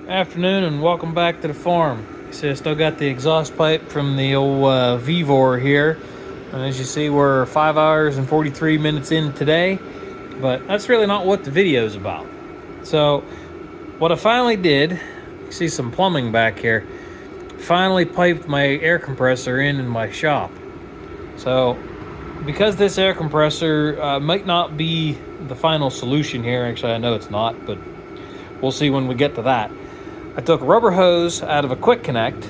Afternoon and welcome back to the farm. See, I still got the exhaust pipe from the old Vivor here. And as you see, we're 5 hours and 43 minutes in today. But that's really not what the video is about. So, what I finally did, you see some plumbing back here, finally piped my air compressor in my shop. So, because this air compressor might not be the final solution here, actually I know it's not, but we'll see when we get to that. I took a rubber hose out of a quick connect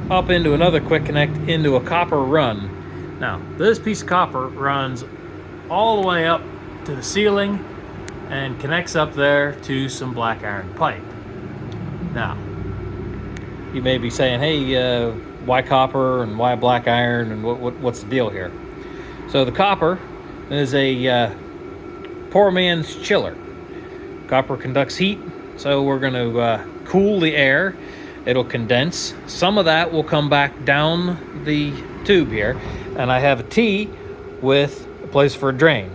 up into another quick connect into a copper run. Now, this piece of copper runs all the way up to the ceiling and connects up there to some black iron pipe. Now, you may be saying, hey, why copper and why black iron and what's the deal here? So the copper is a poor man's chiller. Copper conducts heat, so we're going to cool the air. It'll condense. Some of that will come back down the tube here, and I have a T with a place for a drain.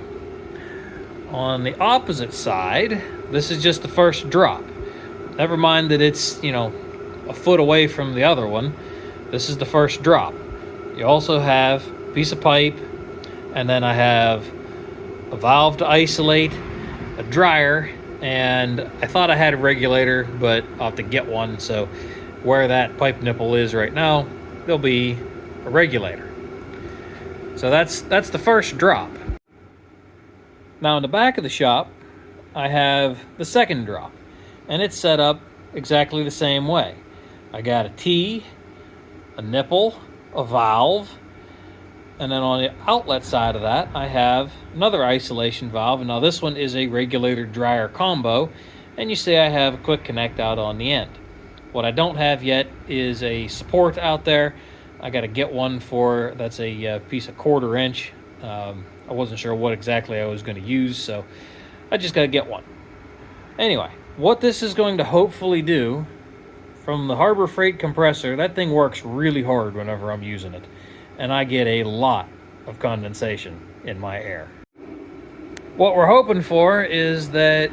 On the opposite side, this is just the first drop. Never mind that it's, a foot away from the other one. This is the first drop. You also have a piece of pipe, and then I have a valve to isolate, a dryer, and I thought I had a regulator, but I'll have to get one. So where that pipe nipple is right now, there'll be a regulator. So that's the first drop. Now in the back of the shop, I have the second drop, and it's set up exactly the same way. I got a T, a nipple, a valve, and then on the outlet side of that, I have another isolation valve. And now this one is a regulator dryer combo, and you see I have a quick connect out on the end. What I don't have yet is a support out there. I got to get one for, that's a piece of 1/4 inch. I wasn't sure what exactly I was going to use, so I just got to get one. Anyway, what this is going to hopefully do, from the Harbor Freight compressor, that thing works really hard whenever I'm using it, and I get a lot of condensation in my air. What we're hoping for is that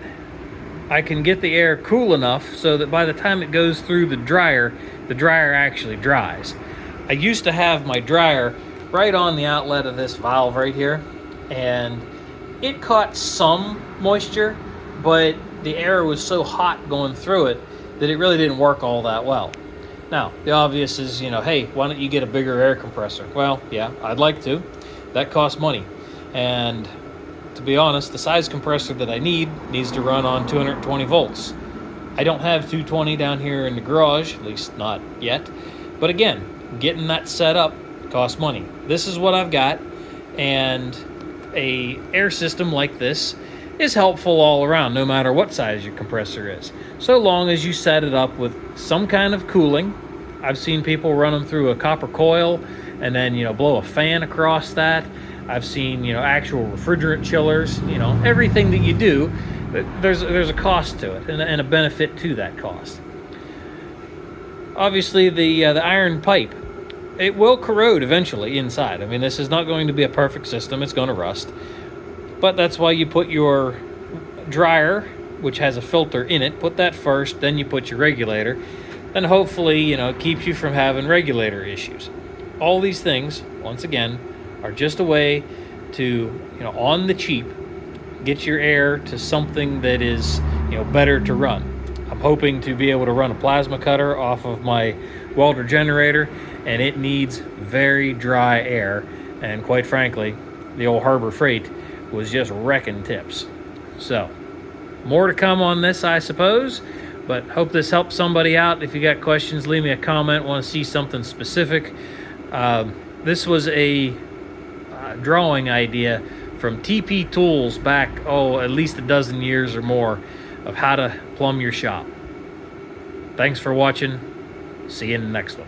I can get the air cool enough so that by the time it goes through the dryer actually dries. I used to have my dryer right on the outlet of this valve right here, and it caught some moisture, but the air was so hot going through it that it really didn't work all that well. Now, the obvious is, hey, why don't you get a bigger air compressor? Well, yeah, I'd like to. That costs money. And to be honest, the size compressor that I needs to run on 220 volts. I don't have 220 down here in the garage, at least not yet. But again, getting that set up costs money. This is what I've got, and a air system like this is helpful all around, no matter what size your compressor is, so long as you set it up with some kind of cooling. I've seen people run them through a copper coil and then blow a fan across that. I've seen actual refrigerant chillers. Everything that you do, there's a cost to it and a benefit to that cost. Obviously, the iron pipe, it will corrode eventually inside. I mean, this is not going to be a perfect system. It's going to rust. But that's why you put your dryer, which has a filter in it, put that first, then you put your regulator. Then hopefully, it keeps you from having regulator issues. All these things, once again, are just a way to, on the cheap, get your air to something that is, better to run. I'm hoping to be able to run a plasma cutter off of my welder generator, and it needs very dry air. And quite frankly, the old Harbor Freight was just wrecking tips. So, more to come on this, I suppose, but hope this helps somebody out. If you got questions, leave me a comment. Want to see something specific? This was a drawing idea from TP Tools back, at least a dozen years or more, of how to plumb your shop. Thanks for watching. See you in the next one.